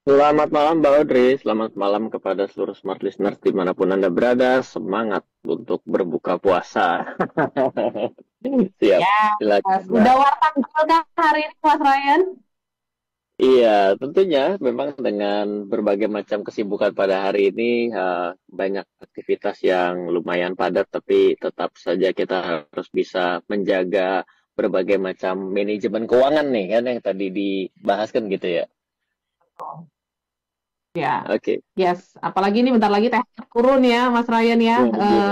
Selamat malam Mbak Audrey, selamat malam kepada seluruh smart listeners dimanapun Anda berada. Semangat untuk berbuka puasa. Siap, Ya, silakan Mbak. udah warta kah hari ini Mas Ryan? Iya, tentunya memang dengan berbagai macam kesibukan pada hari ini, banyak aktivitas yang lumayan padat, tapi tetap saja kita harus bisa menjaga berbagai macam manajemen keuangan nih, kan yang tadi dibahas kan gitu ya. Ya, Oke. yes. Apalagi ini bentar lagi teh turun ya, Mas Ryan ya.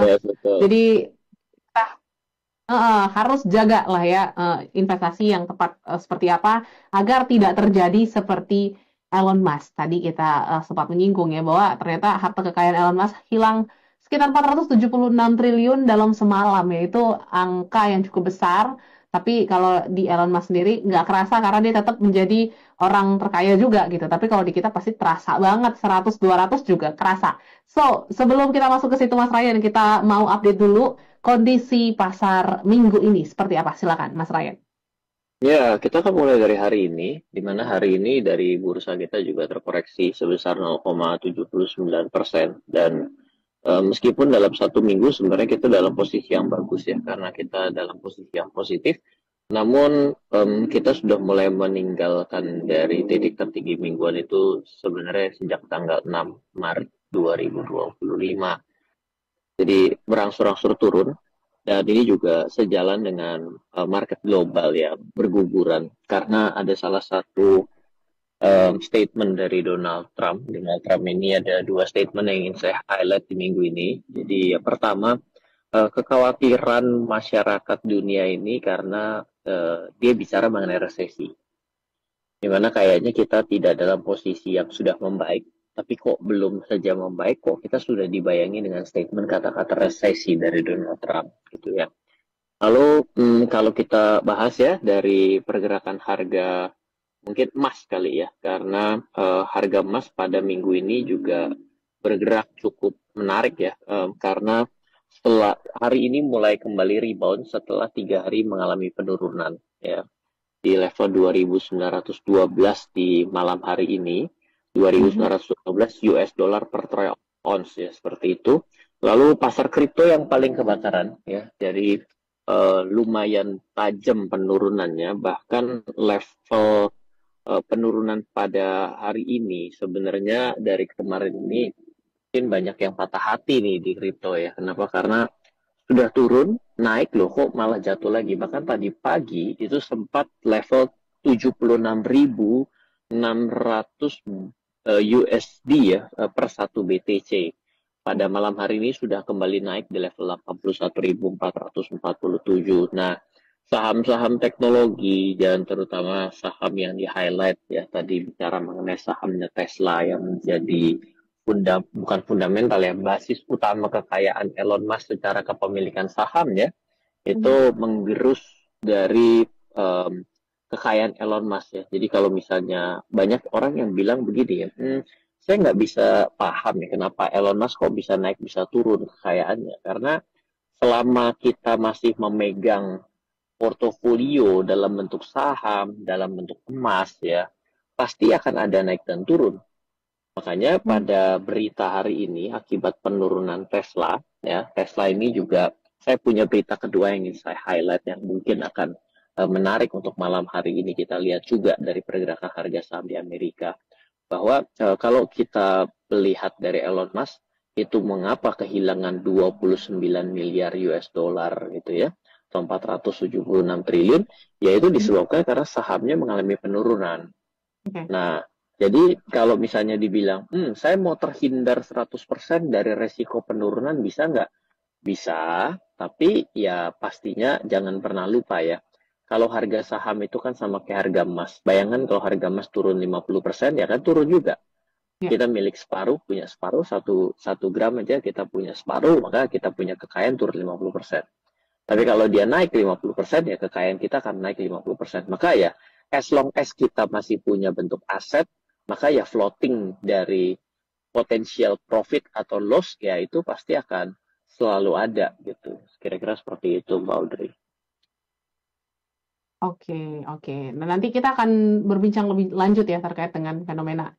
Yes, betul. Jadi kita harus jaga lah ya investasi yang tepat seperti apa agar tidak terjadi seperti Elon Musk. Tadi kita sempat menyinggung ya bahwa ternyata harta kekayaan Elon Musk hilang sekitar 476 triliun dalam semalam, yaitu angka yang cukup besar. Tapi kalau di Elon Musk sendiri nggak kerasa karena dia tetap menjadi orang terkaya juga gitu. Tapi kalau di kita pasti terasa banget 100-200 juga kerasa. So, sebelum kita masuk ke situ Mas Ryan, kita mau update dulu kondisi pasar minggu ini seperti apa? Silakan, Mas Ryan. Ya, kita kan mulai dari hari ini, di mana hari ini dari bursa kita juga terkoreksi sebesar 0,79%. Dan meskipun dalam satu minggu sebenarnya kita dalam posisi yang bagus ya, karena kita dalam posisi yang positif, namun kita sudah mulai meninggalkan dari titik tertinggi mingguan itu sebenarnya sejak tanggal 6 Maret 2025. Jadi berangsur-angsur turun dan ini juga sejalan dengan market global ya berguguran karena ada salah satu statement dari Donald Trump. Donald Trump ini ada dua statement yang ingin saya highlight di minggu ini. Jadi yang pertama kekhawatiran masyarakat dunia ini karena dia bicara mengenai resesi. Di mana kayaknya kita tidak dalam posisi yang sudah membaik, tapi kok belum saja membaik, kok kita sudah dibayangi dengan statement kata-kata resesi dari Donald Trump, gitu ya. Lalu kalau kita bahas ya dari pergerakan harga mungkin emas kali ya, karena harga emas pada minggu ini juga bergerak cukup menarik ya, karena setelah hari ini mulai kembali rebound setelah 3 hari mengalami penurunan ya di level 2.912 di malam hari ini, Mhm. 2.912 US dollar per troy ounce ya seperti itu. Lalu pasar kripto yang paling kebakaran ya, jadi lumayan tajam penurunannya, bahkan level penurunan pada hari ini sebenarnya dari kemarin ini mungkin banyak yang patah hati nih di kripto ya. Kenapa? Karena sudah turun, naik loh kok malah jatuh lagi. Bahkan tadi pagi itu sempat level 76.600 USD ya per satu BTC. Pada malam hari ini sudah kembali naik di level 81.447. Nah, saham-saham teknologi dan terutama saham yang di-highlight ya tadi bicara mengenai sahamnya Tesla yang menjadi bukan fundamental ya, basis utama kekayaan Elon Musk secara kepemilikan saham ya, itu Mhm. menggerus dari kekayaan Elon Musk ya. Jadi kalau misalnya banyak orang yang bilang begini ya, saya nggak bisa paham ya kenapa Elon Musk kok bisa naik bisa turun kekayaannya. Karena selama kita masih memegang portofolio dalam bentuk saham, dalam bentuk emas ya, pasti akan ada naik dan turun. Makanya Mhm. pada berita hari ini akibat penurunan Tesla, ya Tesla ini juga saya punya berita kedua yang ingin saya highlight yang mungkin akan menarik untuk malam hari ini kita lihat juga dari pergerakan harga saham di Amerika bahwa kalau kita melihat dari Elon Musk itu mengapa kehilangan 29 miliar US dollar gitu ya atau 476 triliun yaitu Mhm. disebabkan karena sahamnya mengalami penurunan. Oke. Nah, jadi kalau misalnya dibilang, saya mau terhindar 100% dari resiko penurunan bisa nggak? Bisa, tapi ya pastinya jangan pernah lupa ya. Kalau harga saham itu kan sama kayak harga emas. Bayangkan kalau harga emas turun 50%, ya kan turun juga. Ya. Kita milik separuh, punya separuh, satu gram aja kita punya separuh, maka kita punya kekayaan turun 50%. Tapi kalau dia naik 50%, ya kekayaan kita akan naik 50%. Maka ya, as long as kita masih punya bentuk aset, maka ya floating dari potensial profit atau loss, ya itu pasti akan selalu ada gitu. Kira-kira seperti itu, Mbak Audrey. Oke, oke. Nah, nanti kita akan berbincang lebih lanjut ya terkait dengan fenomena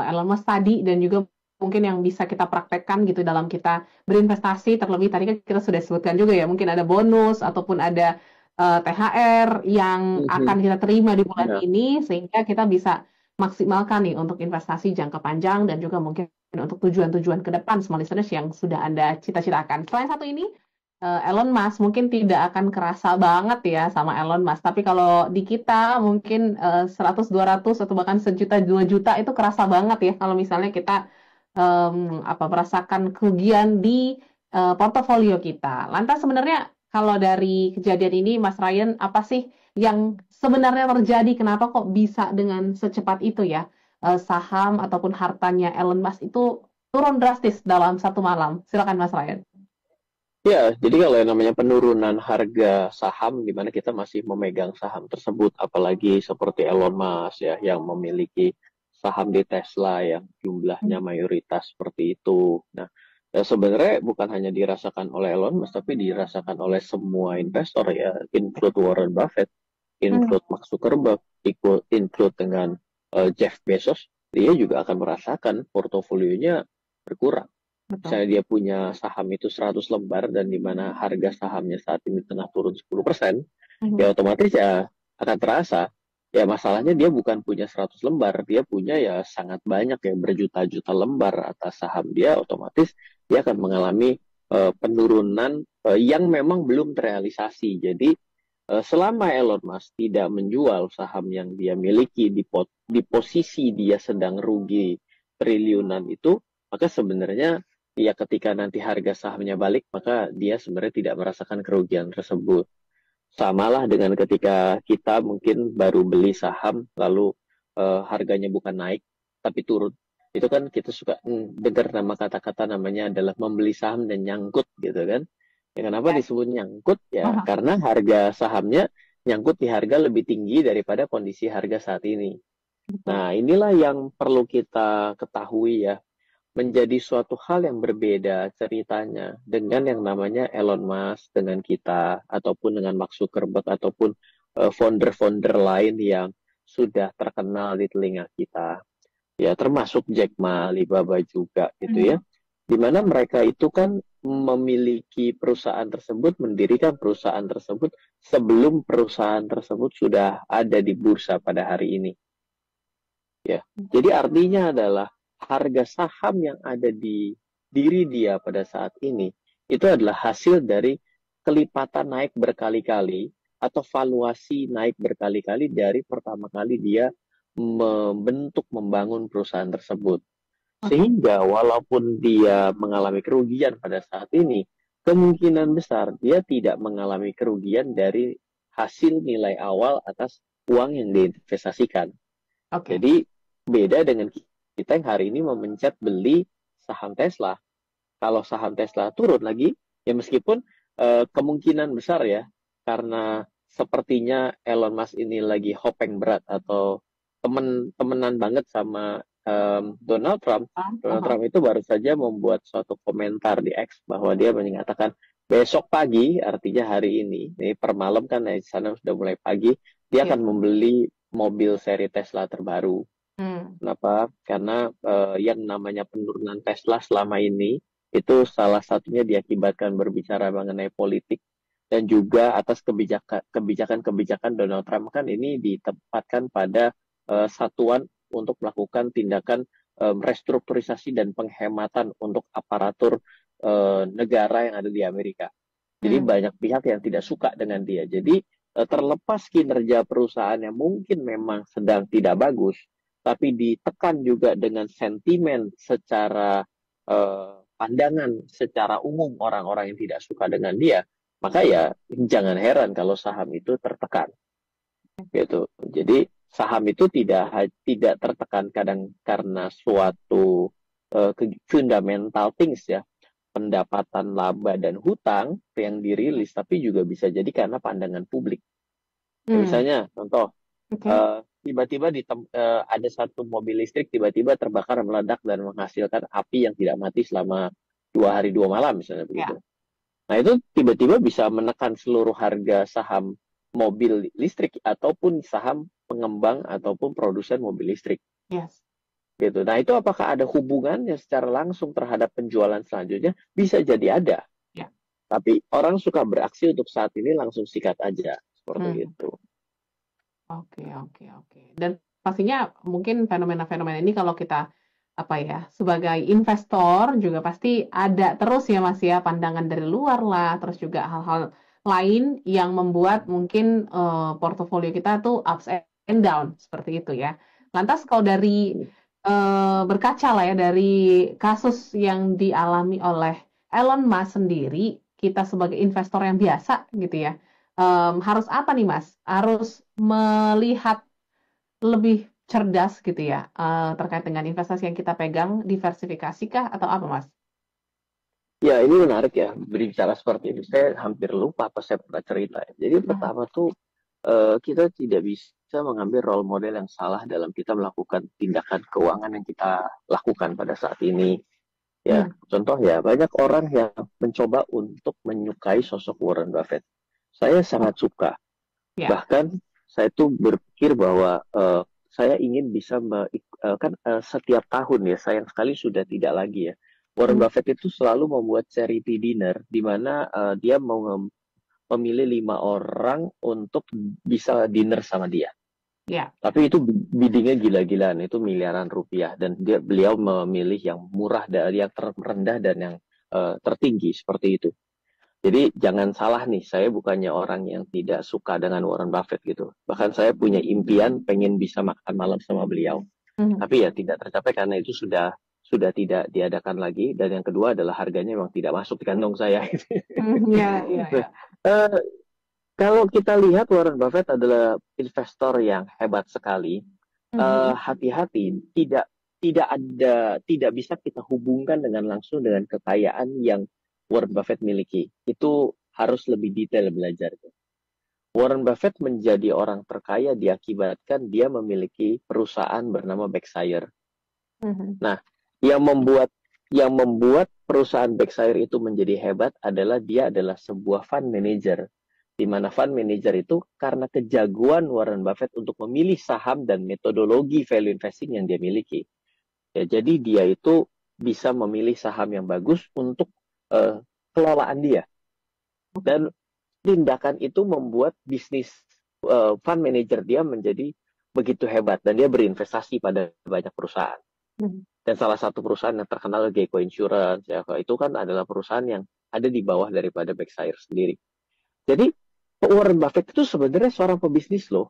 Elon Musk tadi, dan juga mungkin yang bisa kita praktekkan gitu dalam kita berinvestasi. Terlebih tadi kan kita sudah sebutkan juga ya, mungkin ada bonus ataupun ada THR yang akan Mhm. kita terima di bulan Ya. ini, sehingga kita bisa maksimalkan nih untuk investasi jangka panjang dan juga mungkin untuk tujuan-tujuan ke depan semua listeners yang sudah Anda cita-citakan. Selain satu ini, Elon Musk mungkin tidak akan kerasa banget ya sama Elon Musk, tapi kalau di kita mungkin 100, 200 atau bahkan sejuta, 2 juta itu kerasa banget ya kalau misalnya kita merasakan kerugian di portofolio kita. Lantas sebenarnya kalau dari kejadian ini, Mas Ryan, apa sih yang sebenarnya terjadi? Kenapa kok bisa dengan secepat itu ya saham ataupun hartanya Elon Musk itu turun drastis dalam satu malam? Silakan Mas Ryan. Ya, jadi kalau yang namanya penurunan harga saham, di mana kita masih memegang saham tersebut, apalagi seperti Elon Musk ya, yang memiliki saham di Tesla yang jumlahnya mayoritas seperti itu. Nah, ya sebenarnya bukan hanya dirasakan oleh Elon Musk, tapi dirasakan oleh semua investor ya, include Warren Buffett, Hmm, include Mark Zuckerberg, include dengan Jeff Bezos, dia juga akan merasakan portofolionya berkurang. betul. Misalnya dia punya saham itu 100 lembar dan di mana harga sahamnya saat ini tengah turun 10%, Mhm. ya otomatis ya akan terasa. Ya masalahnya dia bukan punya 100 lembar, dia punya ya sangat banyak ya berjuta-juta lembar atas saham dia, otomatis dia akan mengalami penurunan yang memang belum terrealisasi. Jadi selama Elon Musk tidak menjual saham yang dia miliki di posisi dia sedang rugi triliunan itu, maka sebenarnya ya ketika nanti harga sahamnya balik, maka dia sebenarnya tidak merasakan kerugian tersebut. Samalah dengan ketika kita mungkin baru beli saham, lalu harganya bukan naik, tapi turun. Itu kan kita suka dengar nama kata-kata namanya adalah membeli saham dan nyangkut gitu kan. Ya, kenapa Ya. disebut nyangkut? Ya Aha, karena harga sahamnya nyangkut di harga lebih tinggi daripada kondisi harga saat ini. betul. Nah, inilah yang perlu kita ketahui ya, menjadi suatu hal yang berbeda ceritanya dengan yang namanya Elon Musk, dengan kita, ataupun dengan Mark Zuckerberg, ataupun founder-founder lain yang sudah terkenal di telinga kita. Ya, termasuk Jack Ma, Alibaba juga gitu ya. Mhm. Di mana mereka itu kan memiliki perusahaan tersebut, mendirikan perusahaan tersebut sebelum perusahaan tersebut sudah ada di bursa pada hari ini. Ya, jadi artinya adalah harga saham yang ada di diri dia pada saat ini itu adalah hasil dari kelipatan naik berkali-kali atau valuasi naik berkali-kali dari pertama kali dia membangun perusahaan tersebut. Oke. Sehingga walaupun dia mengalami kerugian pada saat ini, kemungkinan besar dia tidak mengalami kerugian dari hasil nilai awal atas uang yang diinvestasikan. Oke. Jadi beda dengan kita yang hari ini memencet beli saham Tesla. Kalau saham Tesla turun lagi, ya meskipun kemungkinan besar ya, karena sepertinya Elon Musk ini lagi hopeng berat atau temenan banget sama Donald Trump. Donald Aha. Trump itu baru saja membuat suatu komentar di X bahwa dia mengatakan besok pagi, artinya hari ini per malam kan di sana sudah mulai pagi, dia Ya. akan membeli mobil seri Tesla terbaru. Hmm. Kenapa? Karena yang namanya penurunan Tesla selama ini itu salah satunya diakibatkan berbicara mengenai politik dan juga atas kebijakan-kebijakan Donald Trump kan ini ditempatkan pada satuan untuk melakukan tindakan restrukturisasi dan penghematan untuk aparatur negara yang ada di Amerika. Jadi Hmm. banyak pihak yang tidak suka dengan dia. Jadi terlepas kinerja perusahaan yang mungkin memang sedang tidak bagus, tapi ditekan juga dengan sentimen secara pandangan secara umum orang-orang yang tidak suka dengan dia, maka ya jangan heran kalau saham itu tertekan gitu. Jadi saham itu tidak tertekan kadang karena suatu fundamental things ya, pendapatan laba dan hutang yang dirilis, tapi juga bisa jadi karena pandangan publik. Ya, Hmm. misalnya contoh Oke. tiba-tiba ada satu mobil listrik tiba-tiba terbakar meledak dan menghasilkan api yang tidak mati selama 2 hari 2 malam misalnya Ya. begitu. Nah itu tiba-tiba bisa menekan seluruh harga saham mobil listrik ataupun saham pengembang ataupun produsen mobil listrik Yes. gitu. Nah, itu apakah ada hubungannya secara langsung terhadap penjualan selanjutnya? Bisa jadi ada. Ya. Tapi orang suka beraksi untuk saat ini langsung sikat aja. Seperti Hmm. itu. Oke, oke, oke. Dan pastinya mungkin fenomena-fenomena ini kalau kita apa ya, sebagai investor juga pasti ada terus ya Mas ya, pandangan dari luar lah, terus juga hal-hal lain yang membuat mungkin portofolio kita tuh ups and down seperti itu ya. Lantas kalau dari berkaca lah ya dari kasus yang dialami oleh Elon Musk sendiri, kita sebagai investor yang biasa gitu ya, harus apa nih Mas? Harus melihat lebih cerdas gitu ya, terkait dengan investasi yang kita pegang, diversifikasi kah atau apa Mas? Ya, ini menarik ya, berbicara seperti ini. Saya hampir lupa apa saya pernah cerita. Jadi Mhm. pertama tuh, kita tidak bisa mengambil role model yang salah dalam kita melakukan tindakan keuangan yang kita lakukan pada saat ini. Ya, Hmm, contoh ya, banyak orang yang mencoba untuk menyukai sosok Warren Buffett. Saya sangat suka. ya. Bahkan saya tuh berpikir bahwa saya ingin bisa setiap tahun ya, sayang sekali sudah tidak lagi ya. Warren Hmm, Buffett itu selalu membuat charity dinner di mana dia mau memilih 5 orang untuk bisa dinner sama dia. ya. Tapi itu biddingnya gila-gilaan, itu miliaran rupiah dan beliau memilih yang murah dari yang terendah dan yang tertinggi seperti itu. Jadi jangan salah nih, saya bukannya orang yang tidak suka dengan Warren Buffett gitu. Bahkan saya punya impian pengen bisa makan malam sama beliau. Mhm. Tapi ya tidak tercapai karena itu sudah tidak diadakan lagi. Dan yang kedua adalah harganya memang tidak masuk di kantong saya. Hmm, ya, ya, Nah, ya. eh, kalau kita lihat Warren Buffett adalah investor yang hebat sekali. Mhm. Hati-hati, tidak bisa kita hubungkan dengan langsung dengan kekayaan yang Warren Buffett miliki. Itu harus lebih detail belajar. Warren Buffett menjadi orang terkaya diakibatkan dia memiliki perusahaan bernama Berkshire. Mhm. Nah, yang membuat perusahaan Berkshire itu menjadi hebat adalah dia adalah sebuah fund manager. Di mana fund manager itu karena kejagoan Warren Buffett untuk memilih saham dan metodologi value investing yang dia miliki. Ya, jadi dia itu bisa memilih saham yang bagus untuk uh, kelolaan dia. Dan tindakan itu membuat bisnis fund manager dia menjadi begitu hebat dan dia berinvestasi pada banyak perusahaan. Mhm. Dan salah satu perusahaan yang terkenal Geico Insurance ya, itu kan adalah perusahaan yang ada di bawah daripada Berkshire sendiri. Jadi Warren Buffett itu sebenarnya seorang pebisnis loh,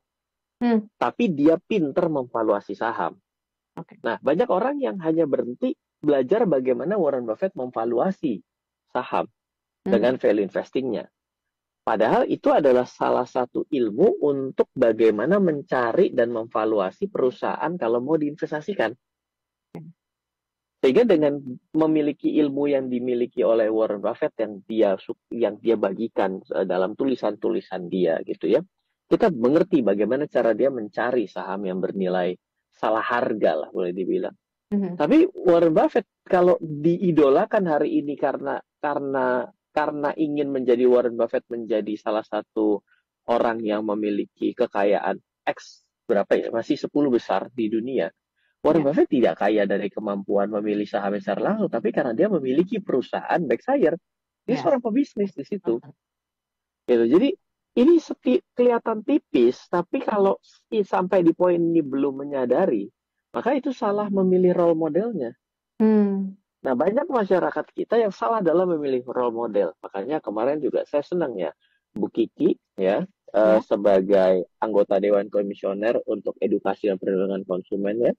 Hmm, tapi dia pinter memvaluasi saham. oke. Nah, banyak orang yang hanya berhenti belajar bagaimana Warren Buffett memvaluasi saham Mhm. dengan value investingnya. Padahal itu adalah salah satu ilmu untuk bagaimana mencari dan memvaluasi perusahaan kalau mau diinvestasikan. Sehingga dengan memiliki ilmu yang dimiliki oleh Warren Buffett yang dia bagikan dalam tulisan-tulisan dia gitu ya, kita mengerti bagaimana cara dia mencari saham yang bernilai salah harga lah boleh dibilang. Mhm. Tapi Warren Buffett kalau diidolakan hari ini karena ingin menjadi Warren Buffett menjadi salah satu orang yang memiliki kekayaan X berapa ya, masih 10 besar di dunia. Warren Ya. Buffett tidak kaya dari kemampuan memilih saham secara langsung, tapi karena dia memiliki perusahaan Berkshire. Dia Yes. seorang pebisnis di situ. Gitu. Jadi ini kelihatan tipis, tapi kalau sampai di poin ini belum menyadari, maka itu salah memilih role modelnya. Hmm. Nah, banyak masyarakat kita yang salah dalam memilih role model. Makanya kemarin juga saya senang ya, Bu Kiki ya, Ya. sebagai anggota Dewan Komisioner untuk Edukasi dan Perlindungan Konsumen ya,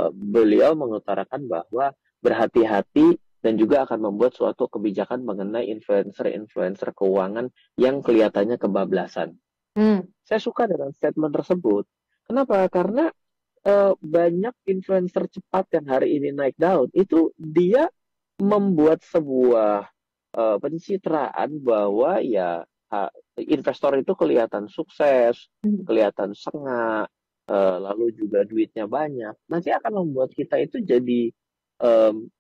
beliau mengutarakan bahwa berhati-hati dan juga akan membuat suatu kebijakan mengenai influencer-influencer keuangan yang kelihatannya kebablasan. Hmm. Saya suka dengan statement tersebut. Kenapa? Karena banyak influencer cepat yang hari ini naik daun, itu dia membuat sebuah pencitraan bahwa ya investor itu kelihatan sukses, Mhm. kelihatan sengak, lalu juga duitnya banyak. Nanti akan membuat kita itu jadi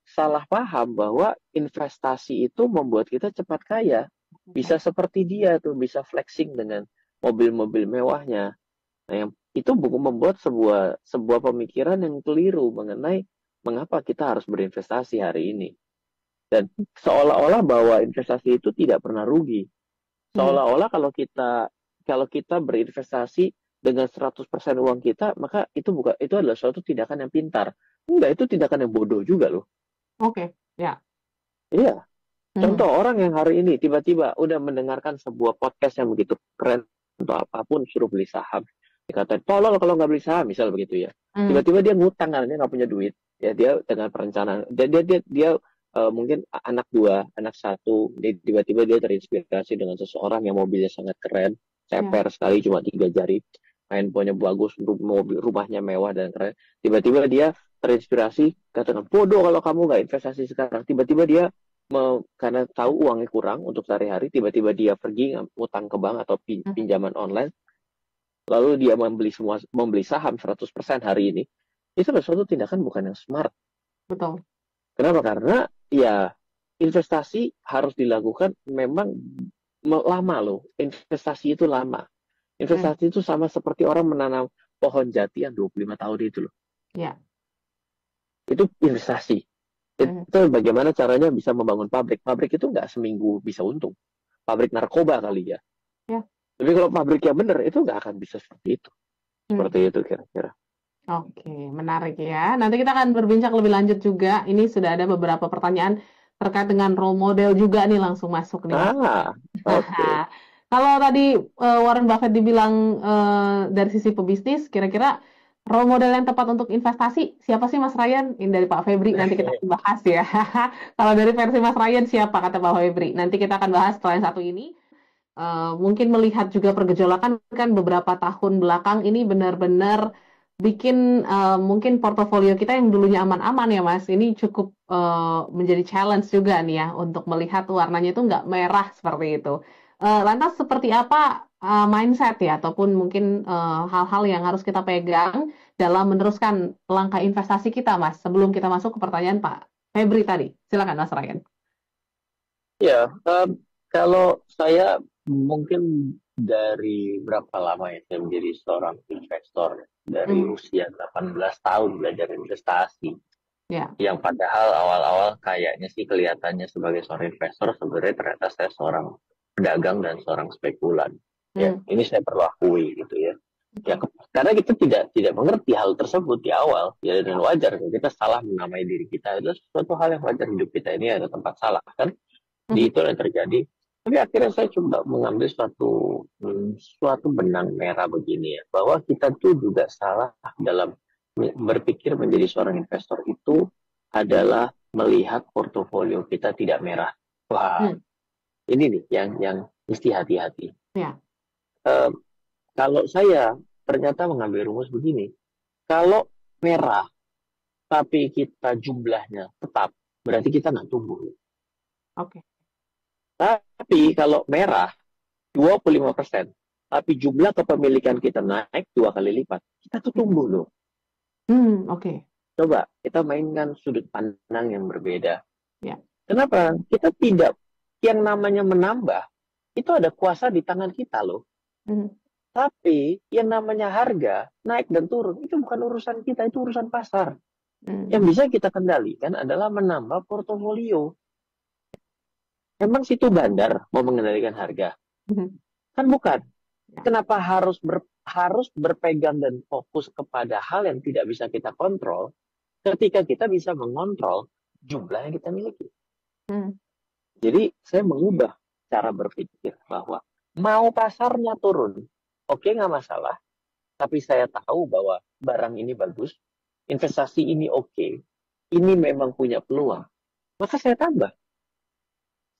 salah paham bahwa investasi itu membuat kita cepat kaya. Bisa Oke. seperti dia tuh, bisa flexing dengan mobil-mobil mewahnya. Nah, yang itu membuat sebuah pemikiran yang keliru mengenai mengapa kita harus berinvestasi hari ini. Dan seolah-olah bahwa investasi itu tidak pernah rugi. Hmm. Seolah-olah kalau kita berinvestasi dengan 100% uang kita, maka itu adalah suatu tindakan yang pintar. Enggak, itu tindakan yang bodoh juga loh. Oke, ya. Iya. Hmm. Contoh orang yang hari ini tiba-tiba udah mendengarkan sebuah podcast yang begitu keren untuk apapun, suruh beli saham. Dikatain, tolol kalau nggak beli saham, misal begitu ya. Hmm. Tiba-tiba dia ngutang karena dia nggak punya duit. Ya dia dengan perencanaan, dia mungkin anak dua, anak satu, tiba-tiba dia terinspirasi dengan seseorang yang mobilnya sangat keren, Ya. ceper sekali cuma 3 jari, handphonenya bagus, mobil rumahnya mewah dan keren. Tiba-tiba dia terinspirasi, katakan bodoh kalau kamu nggak investasi sekarang. Tiba-tiba dia karena tahu uangnya kurang untuk sehari-hari, tiba-tiba dia pergi ngutang ke bank atau Hmm. pinjaman online, lalu dia membeli saham 100% hari ini. Itu adalah suatu tindakan bukan yang smart. Betul. Kenapa? Karena ya investasi harus dilakukan memang lama loh. Investasi itu lama. Hmm. Investasi itu sama seperti orang menanam pohon jati yang 25 tahun itu loh. Ya. Itu investasi. Hmm. Itu bagaimana caranya bisa membangun pabrik. Pabrik itu nggak seminggu bisa untung. Pabrik narkoba kali ya. Ya. Tapi kalau pabrik yang benar itu nggak akan bisa seperti itu. Hmm. Seperti itu kira-kira. Oke, menarik ya. Nanti kita akan berbincang lebih lanjut juga. Ini sudah ada beberapa pertanyaan terkait dengan role model juga nih, langsung masuk nih, Mas. Ah, oke. Kalau tadi Warren Buffett dibilang dari sisi pebisnis, kira-kira role model yang tepat untuk investasi siapa sih, Mas Ryan? Ini dari Pak Febri, nanti kita akan bahas ya. Kalau dari versi Mas Ryan siapa, kata Pak Febri? Nanti kita akan bahas setelah yang satu ini. Mungkin melihat juga pergejolakan kan beberapa tahun belakang ini benar-benar bikin mungkin portofolio kita yang dulunya aman-aman ya Mas, ini cukup menjadi challenge juga nih ya untuk melihat warnanya itu nggak merah seperti itu. Lantas seperti apa mindset ya ataupun mungkin hal-hal yang harus kita pegang dalam meneruskan langkah investasi kita Mas, sebelum kita masuk ke pertanyaan Pak Febri tadi. Silakan Mas Ryan. Ya, kalau saya mungkin dari berapa lama ya saya menjadi seorang investor, dari Hmm. usia 18 tahun belajar investasi. Ya. Yang padahal awal-awal kayaknya sih kelihatannya sebagai seorang investor, sebenarnya ternyata saya seorang pedagang dan seorang spekulan. Ya, Hmm. ini saya perlu akui gitu ya. Ya, Betul. karena kita tidak mengerti hal tersebut di awal, ya dan wajar kita salah menamai diri kita, itu suatu hal yang wajar. Hidup kita ini ada tempat salah kan, di Mhm. itu yang terjadi. Tapi akhirnya saya coba mengambil suatu benang merah begini ya, bahwa kita tuh juga salah dalam berpikir menjadi seorang investor itu adalah melihat portofolio kita tidak merah. Wah, Hmm. ini nih yang mesti hati-hati. Ya. Eh, Kalau saya ternyata mengambil rumus begini, kalau merah tapi kita jumlahnya tetap, berarti kita nggak tumbuh. Oke. Tapi kalau merah 25%, tapi jumlah kepemilikan kita naik 2 kali lipat, kita tuh tumbuh loh. Oke. Coba kita mainkan sudut pandang yang berbeda. Ya. Kenapa? Kita tidak, yang namanya menambah, itu ada kuasa di tangan kita loh. Mhm. Tapi yang namanya harga naik dan turun, itu bukan urusan kita, itu urusan pasar. Yang Mmm. bisa kita kendalikan adalah menambah portofolio. Emang situ bandar mau mengendalikan harga? Mhm. Kan bukan. Ya. Kenapa harus berpegang dan fokus kepada hal yang tidak bisa kita kontrol ketika kita bisa mengontrol jumlah yang kita miliki? Mmm. Jadi saya mengubah cara berpikir bahwa mau pasarnya turun, oke nggak masalah, tapi saya tahu bahwa barang ini bagus, investasi ini oke, ini memang punya peluang, maka saya tambah.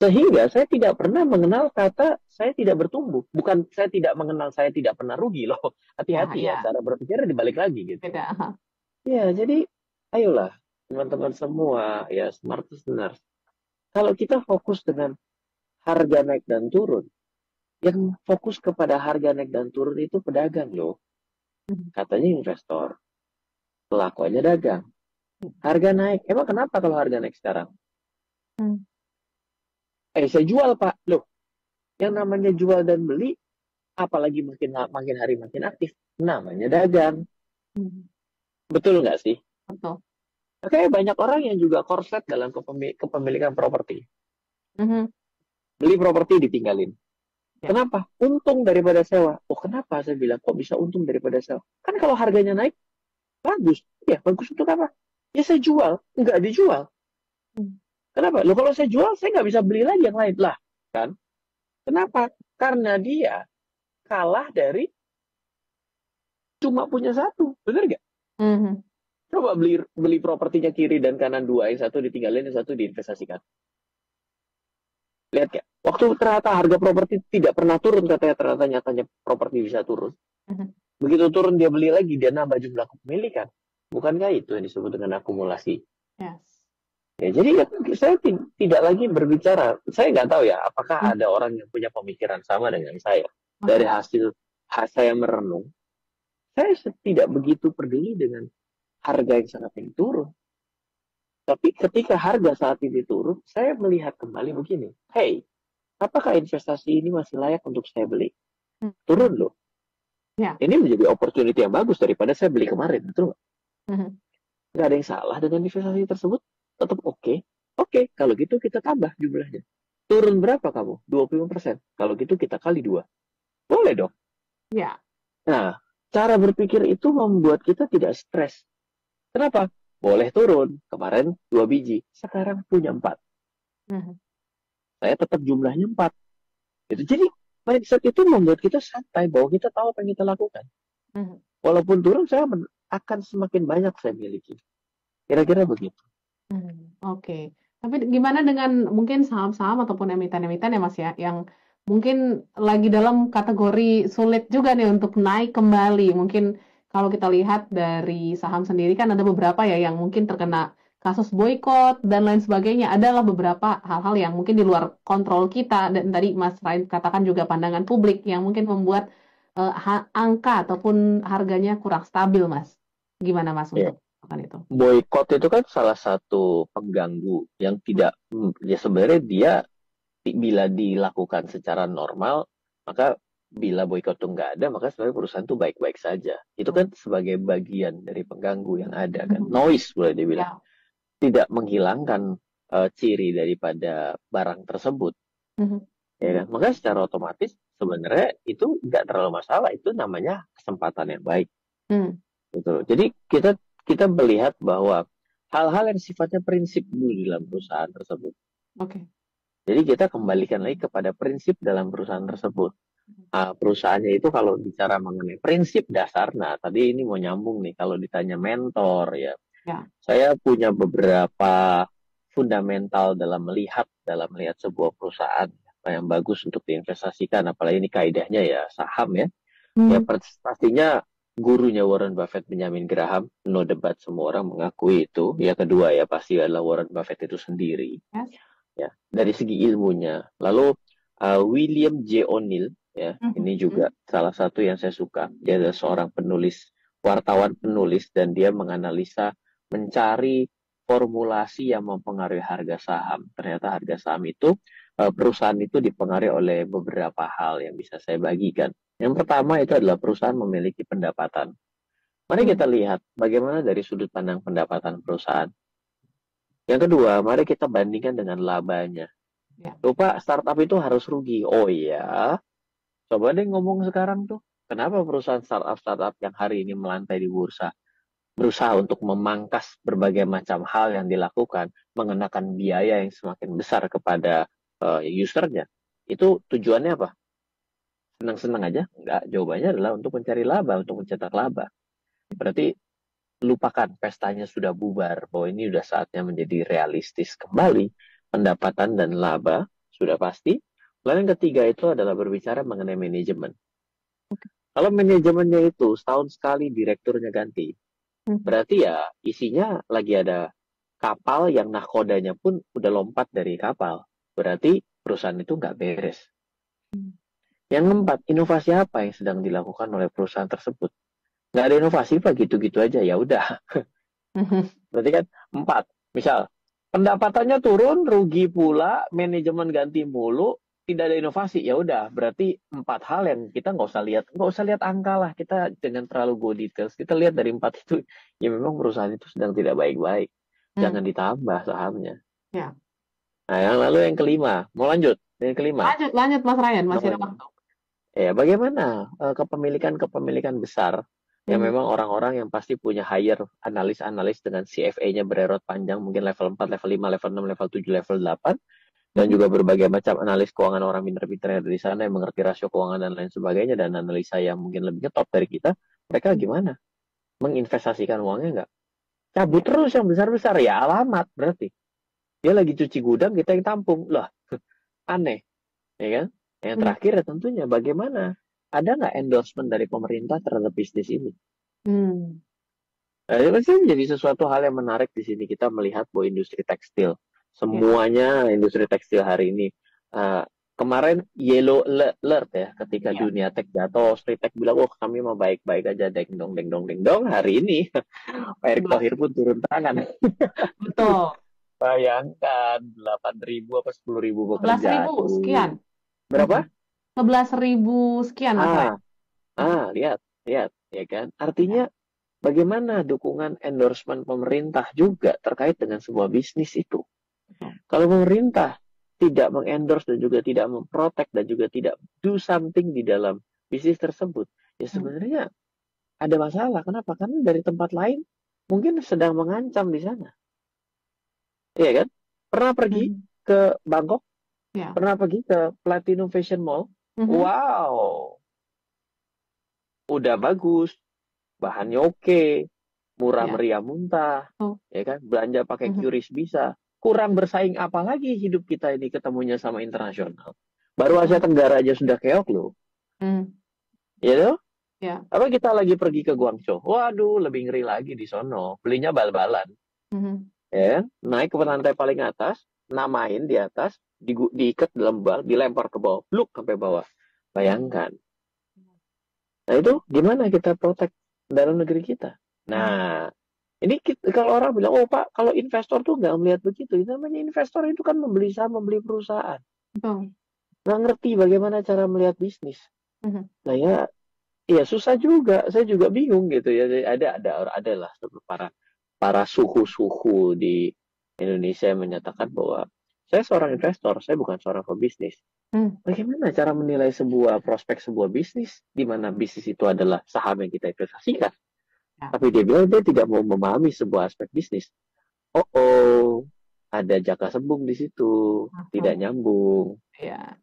Sehingga saya tidak pernah mengenal kata saya tidak bertumbuh. Bukan saya tidak mengenal saya tidak pernah rugi loh. Ya, Hati-hati ya, ya, cara berpikirnya dibalik lagi gitu. beda, heeh. Ya, jadi ayolah teman-teman semua ya smart listeners. Kalau kita fokus dengan harga naik dan turun, yang fokus kepada harga naik dan turun itu pedagang loh. Mhm. Katanya investor, kelakuannya dagang. Harga naik, emang kenapa kalau harga naik sekarang? Mmm. Saya jual pak. Loh, yang namanya jual dan beli apalagi makin hari makin aktif, namanya dagang. Hmm. Betul nggak sih? Betul. Oke, banyak orang yang juga korslet dalam kepemilikan properti. Mhm. Beli properti ditinggalin. Ya. Kenapa? Untung daripada sewa. Oh, kenapa saya bilang kok bisa untung daripada sewa? Kan kalau harganya naik, bagus. Ya, bagus untuk apa? Ya saya jual, nggak dijual. Hmm. Kenapa? Loh kalau saya jual, saya nggak bisa beli lagi yang lain. Lah, kan? Kenapa? Karena dia kalah dari cuma punya satu. Bener nggak? Mhm. Coba beli beli propertinya kiri dan kanan dua. Yang satu ditinggalin, yang satu diinvestasikan. Lihat ya, waktu ternyata harga properti tidak pernah turun, katanya ternyata nyatanya properti bisa turun. Mhm. Begitu turun dia beli lagi, dia nambah jumlah kepemilikan. Bukankah itu yang disebut dengan akumulasi? Yes. Ya, jadi ya, saya tidak lagi berbicara. Saya nggak tahu ya, apakah Hmm. ada orang yang punya pemikiran sama dengan saya. Dari Oke. hasil saya merenung, saya tidak begitu peduli dengan harga yang sangat tinggi turun. Tapi ketika harga saat ini turun, saya melihat kembali begini. Hey, apakah investasi ini masih layak untuk saya beli? Hmm. Turun loh. Ya. Ini menjadi opportunity yang bagus daripada saya beli kemarin. Betul nggak? Mhm. Nggak ada yang salah dengan investasi tersebut. Tetap oke. Oke, kalau gitu kita tambah jumlahnya. Turun berapa kamu? 25%. Kalau gitu kita kali 2. Boleh dong. Ya. Nah, cara berpikir itu membuat kita tidak stres. Kenapa? Boleh turun. Kemarin 2 biji. Sekarang punya 4. Mhm. Saya tetap jumlahnya 4. Gitu. Jadi, mindset itu membuat kita santai bahwa kita tahu apa yang kita lakukan. Mhm. Walaupun turun, saya akan semakin banyak saya miliki. Kira-kira begitu. Oke. Tapi gimana dengan mungkin saham-saham ataupun emiten-emiten ya Mas ya, yang mungkin lagi dalam kategori sulit juga nih untuk naik kembali. Mungkin kalau kita lihat dari saham sendiri kan ada beberapa ya yang mungkin terkena kasus boykot dan lain sebagainya. Adalah beberapa hal-hal yang mungkin di luar kontrol kita dan tadi Mas Rain katakan juga pandangan publik yang mungkin membuat angka ataupun harganya kurang stabil, Mas. Gimana Mas Ya. untuk melakukan itu? Boykot itu kan salah satu pengganggu yang tidak, ya sebenarnya dia bila dilakukan secara normal, maka bila boykot itu nggak ada, maka sebenarnya perusahaan itu baik-baik saja. Itu kan sebagai bagian dari pengganggu yang ada kan, Mhm. noise boleh dibilang, Ya. tidak menghilangkan ciri daripada barang tersebut, Mhm. ya kan? Maka secara otomatis sebenarnya itu nggak terlalu masalah, itu namanya kesempatan yang baik. Hmm. Gitu. Jadi kita kita melihat bahwa hal-hal yang sifatnya prinsip dulu dalam perusahaan tersebut. Oke. Jadi kita kembalikan lagi kepada prinsip dalam perusahaan tersebut. Perusahaannya itu kalau bicara mengenai prinsip dasar, nah tadi ini mau nyambung nih kalau ditanya mentor ya. Ya. Saya punya beberapa fundamental dalam melihat sebuah perusahaan yang bagus untuk diinvestasikan, apalagi ini kaidahnya ya saham ya. Ya Hmm. pastinya gurunya Warren Buffett, Benjamin Graham, no debat, semua orang mengakui itu. Ya kedua ya pasti adalah Warren Buffett itu sendiri. Yes. Ya dari segi ilmunya. Lalu William J. O'Neill ya ini Mhm. juga salah satu yang saya suka. Dia adalah seorang penulis, wartawan penulis, dan dia menganalisa, mencari formulasi yang mempengaruhi harga saham. Ternyata harga saham itu, perusahaan itu dipengaruhi oleh beberapa hal yang bisa saya bagikan. Yang pertama itu adalah perusahaan memiliki pendapatan. Mari kita Hmm. lihat bagaimana dari sudut pandang pendapatan perusahaan. Yang kedua, mari kita bandingkan dengan labanya. Ya. Lupa startup itu harus rugi. Oh iya, coba deh ngomong sekarang tuh. Kenapa perusahaan startup yang hari ini melantai di bursa berusaha untuk memangkas berbagai macam hal yang dilakukan, mengenakan biaya yang semakin besar kepada usernya? Itu tujuannya apa? Senang-senang aja? Enggak, jawabannya adalah untuk mencari laba, untuk mencetak laba. Berarti lupakan pestanya sudah bubar, bahwa ini sudah saatnya menjadi realistis kembali. Pendapatan dan laba sudah pasti. Lalu yang ketiga itu adalah berbicara mengenai manajemen. Kalau manajemennya itu setahun sekali direkturnya ganti, Mhm. berarti ya isinya lagi ada kapal yang nahkodanya pun udah lompat dari kapal. Berarti perusahaan itu nggak beres. Yang keempat, inovasi apa yang sedang dilakukan oleh perusahaan tersebut? Nggak ada inovasi, Pak, gitu-gitu aja. Ya udah. Mhm. Berarti kan 4. Misal, pendapatannya turun, rugi pula, manajemen ganti mulu, tidak ada inovasi, ya udah berarti 4 hal yang kita nggak usah lihat angka lah, kita jangan terlalu go details, kita lihat dari 4 itu, ya memang perusahaan itu sedang tidak baik-baik, Hmm. jangan ditambah sahamnya. Ya. Nah, yang lalu yang kelima, mau lanjut yang kelima, Lanjut Mas Ryan, masih ada namanya waktu. ya bagaimana kepemilikan besar yang Mhm. memang orang-orang yang pasti punya hire analis-analis dengan CFA-nya bererot panjang, mungkin level 4, level 5, level 6, level 7, level 8, dan Mhm. juga berbagai macam analis keuangan orang pinter-pinter yang ada di sana yang mengerti rasio keuangan dan lain sebagainya, dan analisa yang mungkin lebih top dari kita, mereka gimana? Menginvestasikan uangnya nggak? Cabut Ya. terus yang besar-besar, ya alamat berarti. Dia lagi cuci gudang, kita yang tampung. Lah, aneh, ya kan? Yang Mhm. terakhir ya tentunya bagaimana? Ada nggak endorsement dari pemerintah terhadap bisnis ini? Hmm. Itu pasti menjadi sesuatu hal yang menarik di sini kita melihat bahwa industri tekstil, Ya. semuanya industri tekstil hari ini. eh, Kemarin yellow alert ya, ketika Ya. dunia tech jatuh, Street Tech bilang, oh kami mau baik-baik aja, deng dong, deng dong, deng dong. Hari ini Pak Erick Thohir 11. pun turun tangan. Betul. Bayangkan 8.000 apa 10.000 pekerja. 11.000 sekian. Aduh. Mhm. Berapa? 11.000 sekian Mas Ah, Ryan. Mhm. lihat, lihat, ya kan? Ya. Artinya bagaimana dukungan endorsement pemerintah juga terkait dengan sebuah bisnis itu. Betul. Kalau pemerintah tidak mengendorse dan juga tidak memprotek dan juga tidak do something di dalam bisnis tersebut, ya Hmm. sebenarnya ada masalah. Kenapa? Karena dari tempat lain mungkin sedang mengancam di sana. Iya kan? Pernah pergi Mhm. ke Bangkok? Ya. Pernah pergi ke Platinum Fashion Mall? Mhm. Wow, udah bagus, bahannya oke, murah Ya. meriah muntah, Oh. ya kan? Belanja pakai Mhm. QRIS bisa. Kurang bersaing apa lagi hidup kita ini ketemunya sama internasional. Baru Asia Betul. Tenggara aja sudah keok loh. Hmm. Ya toh? Ya. Apa kita lagi pergi ke Guangzhou? Waduh, lebih ngeri lagi di sono. Belinya bal-balan. Mhm. Ya kan? Naik ke lantai paling atas, namain di atas, diikat dalam bal, dilempar ke bawah, bluk sampai bawah. Bayangkan. Nah itu gimana kita protek dalam negeri kita? Mhm. Nah, ini kalau orang bilang, oh Pak, kalau investor tuh nggak melihat begitu. Itu namanya investor itu kan membeli saham, membeli perusahaan. Betul. Nggak ngerti bagaimana cara melihat bisnis. Mhm. Nah ya susah juga. Saya juga bingung gitu ya. Ada lah para para suhu-suhu di Indonesia yang menyatakan bahwa saya seorang investor, saya bukan seorang pebisnis. Hmm. Bagaimana cara menilai sebuah prospek sebuah bisnis, di mana bisnis itu adalah saham yang kita investasikan? Ya. Tapi dia bilang dia tidak mau memahami sebuah aspek bisnis. Oh, ada jaka sembung di situ, tidak Betul. nyambung. Ya.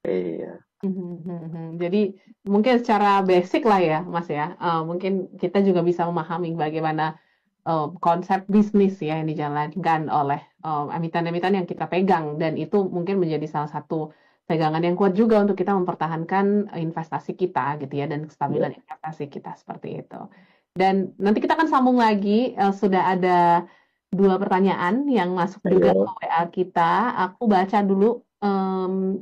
Iya, Mhm. Mhm. Jadi mungkin secara basic lah ya Mas ya. Mungkin kita juga bisa memahami bagaimana konsep bisnis ya yang dijalankan oleh emiten-emiten yang kita pegang, dan itu mungkin menjadi salah satu pegangan yang kuat juga untuk kita mempertahankan investasi kita gitu ya, dan ya, kestabilan investasi kita seperti itu. Dan nanti kita akan sambung lagi, sudah ada 2 pertanyaan yang masuk juga ke ayo, WA kita. Aku baca dulu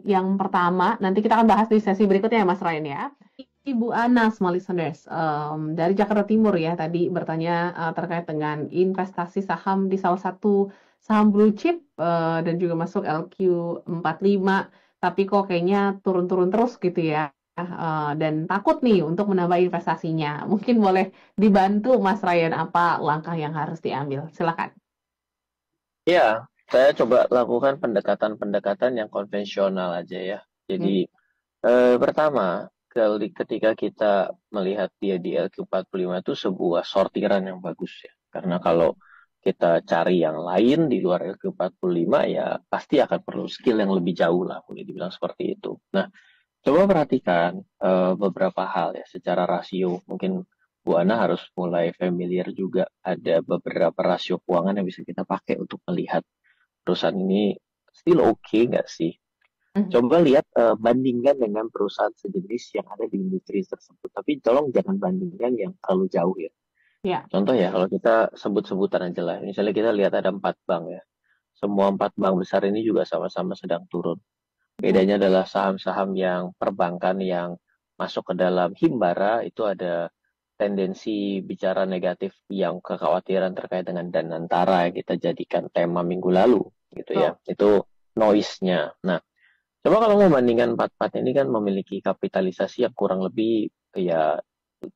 yang pertama, nanti kita akan bahas di sesi berikutnya ya Mas Ryan ya. Ibu Ana, small listeners, dari Jakarta Timur ya, tadi bertanya terkait dengan investasi saham di salah satu saham blue chip, dan juga masuk LQ45, tapi kok kayaknya turun-turun terus gitu ya, dan takut nih untuk menambah investasinya. Mungkin boleh dibantu Mas Ryan, apa langkah yang harus diambil? Silakan. ya, saya coba lakukan pendekatan-pendekatan yang konvensional aja ya. Hmm. Jadi pertama, ketika kita melihat dia di LQ45 itu sebuah sortiran yang bagus ya. Karena kalau kita cari yang lain di luar LQ45 ya pasti akan perlu skill yang lebih jauh lah, boleh dibilang seperti itu. Nah, coba perhatikan beberapa hal ya secara rasio. Mungkin Bu Ana harus mulai familiar juga ada beberapa rasio keuangan yang bisa kita pakai untuk melihat perusahaan ini still oke nggak sih? Hmm. Coba lihat bandingkan dengan perusahaan sejenis yang ada di industri tersebut. Tapi tolong jangan bandingkan yang terlalu jauh ya. Ya. Contoh ya, kalau kita sebut-sebutan aja lah. Misalnya kita lihat ada 4 bank ya. Semua 4 bank besar ini juga sama-sama sedang turun. Betul. Bedanya adalah saham-saham yang perbankan yang masuk ke dalam Himbara itu ada tendensi bicara negatif yang kekhawatiran terkait dengan Danantara yang kita jadikan tema minggu lalu gitu ya. Betul. Itu noise-nya. Nah, Coba kalau membandingkan empat-empat ini kan memiliki kapitalisasi yang kurang lebih ya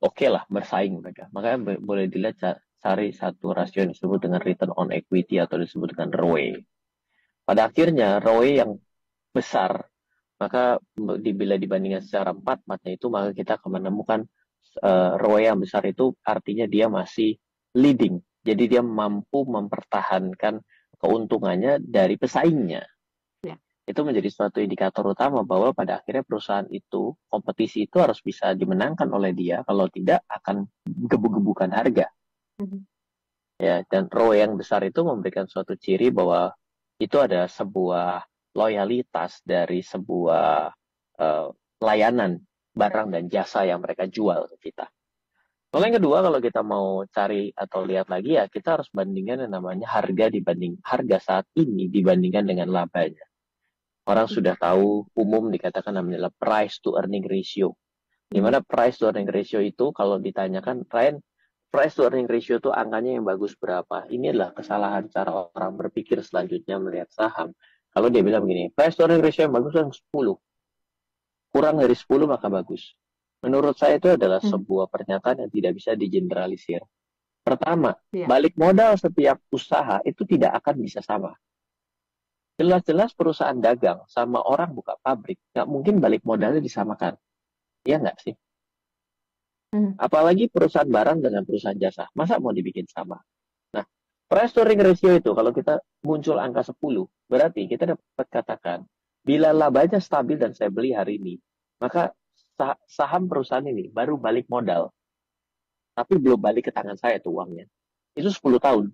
oke lah bersaing mereka. Makanya boleh dilihat cari satu rasio yang disebut dengan return on equity atau disebut dengan ROE. Pada akhirnya ROE yang besar, maka bila dibandingkan secara empat-empatnya itu maka kita akan menemukan ROE yang besar itu artinya dia masih leading. Jadi dia mampu mempertahankan keuntungannya dari pesaingnya. Ya. Itu menjadi suatu indikator utama bahwa pada akhirnya perusahaan itu, kompetisi itu harus bisa dimenangkan oleh dia, kalau tidak akan gebuk-gebukan harga. Ya, dan ROE yang besar itu memberikan suatu ciri bahwa itu ada sebuah loyalitas dari sebuah layanan barang dan jasa yang mereka jual ke kita. Lalu yang kedua, kalau kita mau cari atau lihat lagi ya, kita harus bandingkan yang namanya harga saat ini dibandingkan dengan labanya. Orang sudah tahu umum dikatakan namanya price to earning ratio. Di mana price to earning ratio itu kalau ditanyakan, Ryan, price to earning ratio itu angkanya yang bagus berapa? Ini adalah kesalahan cara orang berpikir selanjutnya melihat saham. Kalau dia bilang begini, price to earning ratio yang bagus kan 10. Kurang dari 10 maka bagus. Menurut saya itu adalah sebuah pernyataan yang tidak bisa digeneralisir. Pertama, balik modal setiap usaha itu tidak akan bisa sama. Jelas-jelas perusahaan dagang sama orang buka pabrik, nggak mungkin balik modalnya disamakan. Iya nggak sih? Apalagi perusahaan barang dengan perusahaan jasa. Masa mau dibikin sama? Nah, price to earning ratio itu kalau kita muncul angka 10, berarti kita dapat katakan, bila labanya stabil dan saya beli hari ini, maka saham perusahaan ini baru balik modal. Tapi belum balik ke tangan saya tuh uangnya. Itu 10 tahun.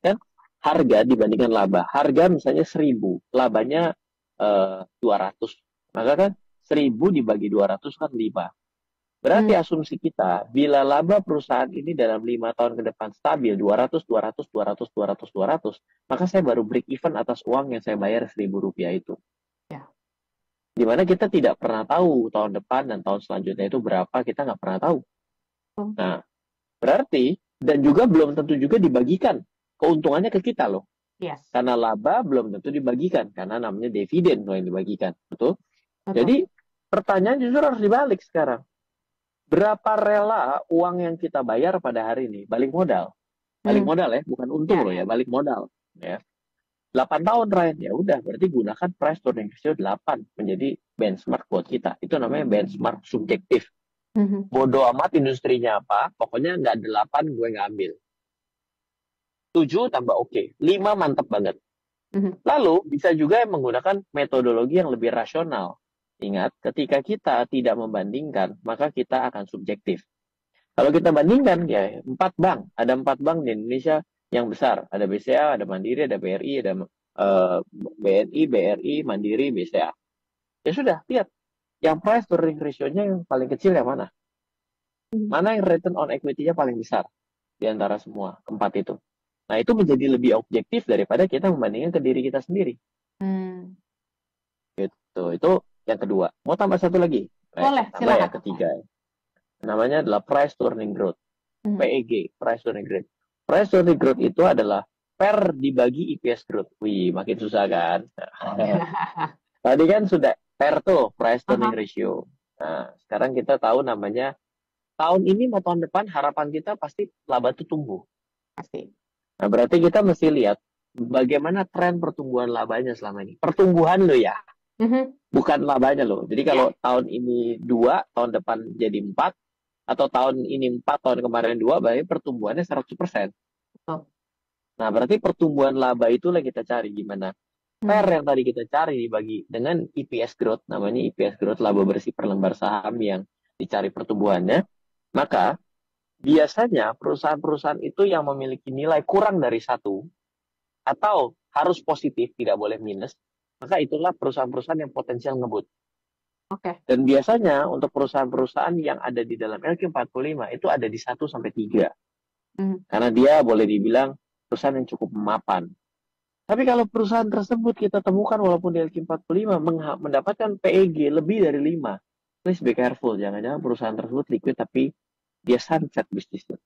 Kan? Harga dibandingkan laba. Harga misalnya 1000, labanya 200. Maka kan 1000 dibagi 200 kan 5. Berarti asumsi kita, bila laba perusahaan ini dalam 5 tahun ke depan stabil 200, 200, 200, 200, 200, maka saya baru break even atas uang yang saya bayar Rp1.000 itu. Ya. Dimana kita tidak pernah tahu tahun depan dan tahun selanjutnya itu berapa, kita nggak pernah tahu. Nah, berarti, dan juga belum tentu juga dibagikan keuntungannya ke kita loh. Yes. Karena laba belum tentu dibagikan, karena namanya dividen kalau yang dibagikan. Betul? Jadi, pertanyaan justru harus dibalik sekarang. Berapa rela uang yang kita bayar pada hari ini? Balik modal. Balik modal ya, bukan untung loh ya, balik modal. Ya. 8 tahun, Ryan. Ya udah, berarti gunakan price to earning ratio 8 menjadi benchmark buat kita. Itu namanya benchmark subjektif. Bodoh amat industrinya apa, pokoknya nggak 8 gue nggak ambil. 7 tambah oke. 5 mantep banget. Lalu bisa juga menggunakan metodologi yang lebih rasional. Ingat, ketika kita tidak membandingkan, maka kita akan subjektif. Kalau kita bandingkan, ya 4 bank. Ada 4 bank di Indonesia yang besar. Ada BCA, ada Mandiri, ada BRI, ada BNI, BRI, Mandiri, BCA. Ya sudah, lihat. Yang price to earning ratio-nya yang paling kecil yang mana? Mana yang return on equity-nya paling besar di antara semua keempat itu? Nah, itu menjadi lebih objektif daripada kita membandingkan ke diri kita sendiri. Gitu. Itu yang kedua. Mau tambah satu lagi? Boleh, tambah ya, ketiga. Namanya adalah price to earning growth. PEG, price to earning growth. Price to earning growth itu adalah per dibagi EPS growth. Wih, makin susah kan? Tadi kan sudah per tuh, price to earning ratio. Nah, sekarang kita tahu namanya tahun ini atau tahun depan harapan kita pasti laba itu tumbuh. Pasti. Nah, berarti kita mesti lihat bagaimana tren pertumbuhan labanya selama ini. Pertumbuhan lo ya, bukan labanya lo. Jadi kalau tahun ini 2, tahun depan jadi 4, atau tahun ini 4, tahun kemarin 2, berarti pertumbuhannya 100%. Nah, berarti pertumbuhan laba itulah kita cari gimana. Per yang tadi kita cari dibagi dengan EPS growth, namanya EPS growth, laba bersih per lembar saham yang dicari pertumbuhannya. Maka biasanya perusahaan-perusahaan itu yang memiliki nilai kurang dari 1 atau harus positif, tidak boleh minus, maka itulah perusahaan-perusahaan yang potensial ngebut. Dan biasanya untuk perusahaan-perusahaan yang ada di dalam LQ45 itu ada di 1-3. Karena dia boleh dibilang perusahaan yang cukup mapan. Tapi kalau perusahaan tersebut kita temukan walaupun di LQ45 mendapatkan PEG lebih dari 5, please be careful. Jangan-jangan perusahaan tersebut liquid tapi dia sunset bisnisnya.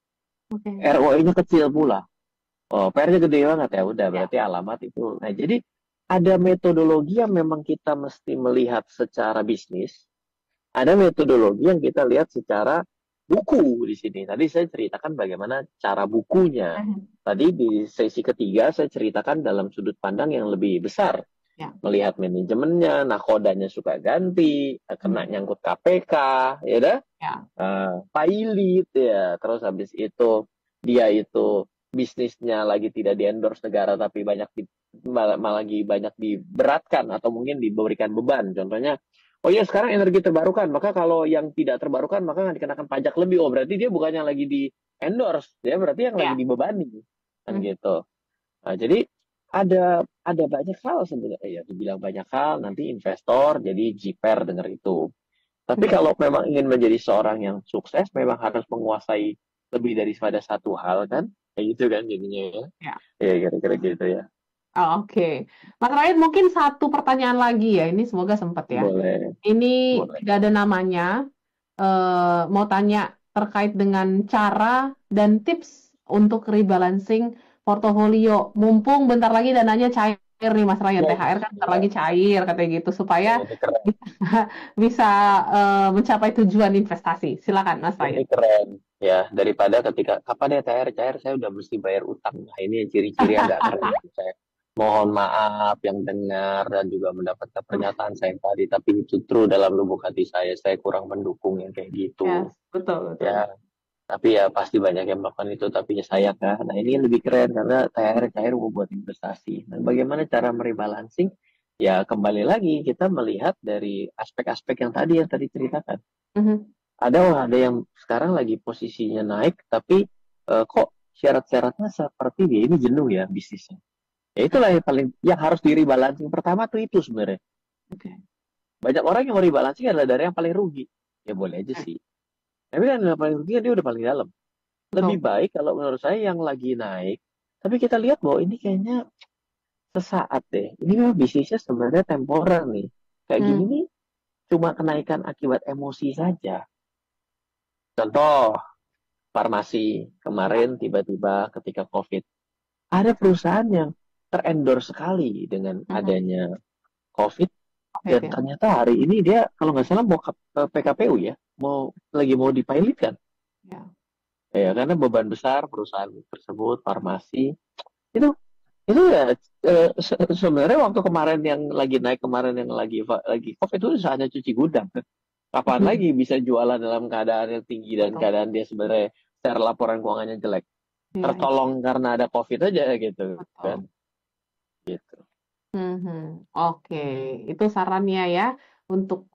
ROE-nya kecil pula. Oh, PR-nya gede banget ya. Udah, berarti alamat itu. Nah, jadi ada metodologi yang memang kita mesti melihat secara bisnis, ada metodologi yang kita lihat secara buku di sini. Tadi saya ceritakan bagaimana cara bukunya. Mhm. Tadi di sesi ketiga saya ceritakan dalam sudut pandang yang lebih besar. Ya. Melihat manajemennya, nakodanya suka ganti, kena nyangkut KPK, ya dah? Ya. Pilot ya. Terus habis itu dia itu bisnisnya lagi tidak di-endorse negara tapi malah lagi banyak diberatkan atau mungkin diberikan beban. Contohnya, oh iya sekarang energi terbarukan, maka kalau yang tidak terbarukan maka akan dikenakan pajak lebih. Oh berarti dia bukannya lagi di-endorse, dia berarti yang lagi Ya. dibebani. Kan Hmm. gitu. Nah, jadi ada banyak hal sebenarnya ya, dibilang banyak hal nanti investor jadi jiper dengar itu. Tapi Hmm. kalau memang ingin menjadi seorang yang sukses, memang harus menguasai lebih daripada satu hal kan, kayak gitu kan jadinya ya. Ya. Ya kira-kira gitu ya. Oh, oke. Mas Ryan, mungkin satu pertanyaan lagi ya. Ini semoga sempat ya. Boleh, Ini boleh. tidak ada namanya. Mau tanya terkait dengan cara dan tips untuk rebalancing portofolio. Mumpung bentar lagi dananya cair nih Mas Ryan. Nah, THR kan bentar ya, lagi cair katanya gitu supaya ini keren. bisa, bisa mencapai tujuan investasi. Silakan Mas Ini Ryan. keren. Ya, daripada ketika kapan ya THR cair saya udah mesti bayar utang. Nah, ini ciri-ciri agak keren. Saya mohon maaf yang dengar dan juga mendapatkan pernyataan saya tadi, tapi itu true dalam lubuk hati saya kurang mendukung yang kayak gitu. Yes, betul, betul. Ya, tapi ya pasti banyak yang melakukan itu, tapi ya saya kan. Nah, ini lebih keren karena THR cair mau buat investasi. Nah, bagaimana cara merebalancing? Ya, kembali lagi kita melihat dari aspek-aspek yang tadi ceritakan. Mhm. Ada yang sekarang lagi posisinya naik, tapi kok syarat-syaratnya seperti dia ini jenuh ya bisnisnya. Ya itulah yang harus di rebalancing pertama tuh itu sebenarnya. Oke. Banyak orang yang mau rebalancing adalah dari yang paling rugi. Ya boleh aja sih. Tapi kan yang paling rugi kan dia udah paling dalam. Lebih Betul. baik kalau menurut saya yang lagi naik, tapi kita lihat bahwa ini kayaknya sesaat deh. Ini memang bisnisnya sebenarnya temporer nih. Kayak gini Hmm. nih cuma kenaikan akibat emosi saja. Contoh, farmasi Ya. kemarin tiba-tiba ketika COVID, ada perusahaan yang terendorse sekali dengan Mhm. adanya COVID Oke, dan ya. ternyata hari ini dia kalau nggak salah mau ke PKPU ya, mau dipilotkan. Ya. Ya, karena beban besar perusahaan tersebut farmasi itu itu ya sebenarnya waktu kemarin yang lagi naik kemarin yang lagi COVID itu saatnya cuci gudang. Kapan lagi bisa jualan dalam keadaan yang tinggi dan Betul. keadaan dia sebenarnya secara laporan keuangannya jelek. Iya, iya. Tertolong karena ada COVID aja gitu kan. Betul. Gitu. Mhm. Oke, itu sarannya ya untuk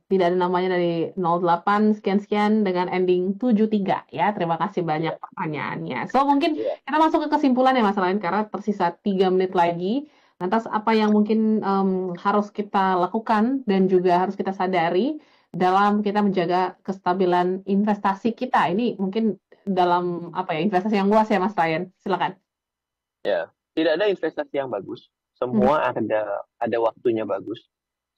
tidak ada namanya dari 08 sekian-sekian dengan ending 73 ya. Terima kasih banyak Iya, pertanyaannya. So mungkin iya. kita masuk ke kesimpulan ya Mas Lain karena tersisa 3 menit lagi. Lantas apa yang mungkin harus kita lakukan dan juga harus kita sadari dalam kita menjaga kestabilan investasi kita. Ini mungkin dalam apa ya investasi yang luas ya Mas Ryan. Silakan. Ya. Tidak ada investasi yang bagus. Mhm. Semua ada waktunya bagus.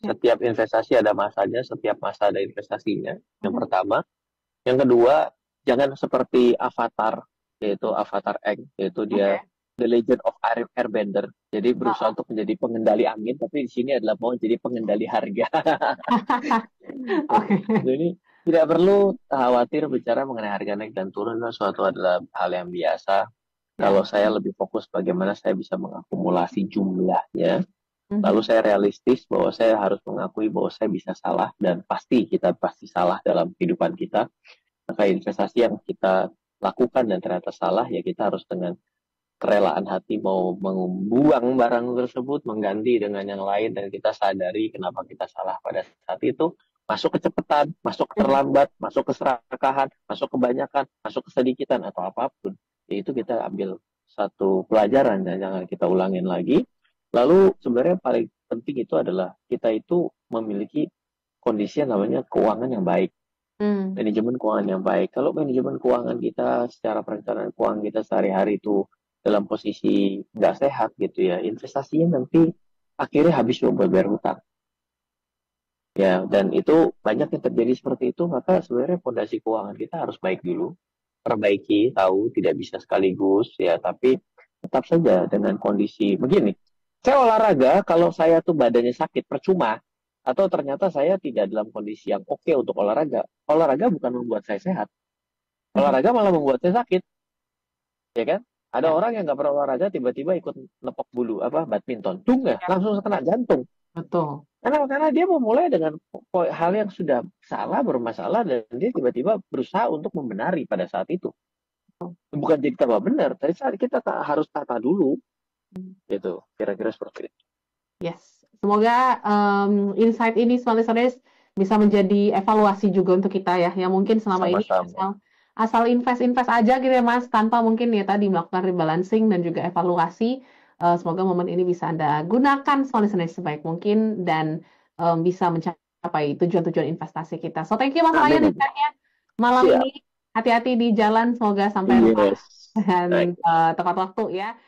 Ya. Setiap investasi ada masanya, setiap masa ada investasinya. Yang Mhm. pertama. Yang kedua, jangan seperti Avatar, yaitu Avatar Egg, yaitu dia Oke. The Legend of Airbender. Jadi berusaha untuk menjadi pengendali angin, tapi di sini adalah mau jadi pengendali harga. Oke. Jadi tidak perlu khawatir bicara mengenai harga naik dan turun, suatu adalah hal yang biasa. Kalau Ya. saya lebih fokus bagaimana saya bisa mengakumulasi jumlahnya, lalu Mhm. saya realistis bahwa saya harus mengakui bahwa saya bisa salah dan kita pasti salah dalam kehidupan kita. Maka investasi yang kita lakukan dan ternyata salah, ya kita harus dengan kerelaan hati mau membuang barang tersebut, mengganti dengan yang lain, dan kita sadari kenapa kita salah pada saat itu, masuk kecepatan, masuk Mhm. terlambat, masuk keserakahan, masuk kebanyakan, masuk kesedikitan, atau apapun. Itu kita ambil satu pelajaran dan jangan kita ulangin lagi. Lalu sebenarnya paling penting itu adalah kita itu memiliki kondisi yang namanya keuangan yang baik, Hmm. manajemen keuangan yang baik. Kalau manajemen keuangan kita secara perencanaan keuangan kita sehari-hari itu dalam posisi nggak sehat gitu ya, investasinya nanti akhirnya habis buat bayar hutang. Ya, dan itu banyak yang terjadi seperti itu, maka sebenarnya fondasi keuangan kita harus baik dulu. Perbaiki, tahu tidak bisa sekaligus ya, tapi tetap saja dengan kondisi begini. Saya olahraga kalau saya tuh badannya sakit percuma, atau ternyata saya tidak dalam kondisi yang oke untuk olahraga. Olahraga bukan membuat saya sehat, Mhm. olahraga malah membuat saya sakit, ya kan? Ada Ya, orang yang nggak pernah olahraga tiba-tiba ikut nepok bulu apa badminton, dung ya, ya, langsung kena jantung. betul. Karena dia memulai dengan hal yang sudah salah, bermasalah, dan dia tiba-tiba berusaha untuk membenari pada saat itu. Bukan jadi tambah benar, tapi saat kita harus tata dulu, gitu. Kira-kira seperti itu. Yes, semoga insight ini smart listeners bisa menjadi evaluasi juga untuk kita ya, yang mungkin selama ini Sama-sama. asal invest-invest aja gitu ya Mas, tanpa mungkin ya tadi melakukan rebalancing dan juga evaluasi. Semoga momen ini bisa Anda gunakan smart listeners sebaik mungkin dan bisa mencapai tujuan-tujuan investasi kita. So thank you Mas Ryan Amin. insight-nya malam Siap. ini. Hati-hati di jalan, semoga sampai rumah Yes. dan Baik. tepat waktu ya.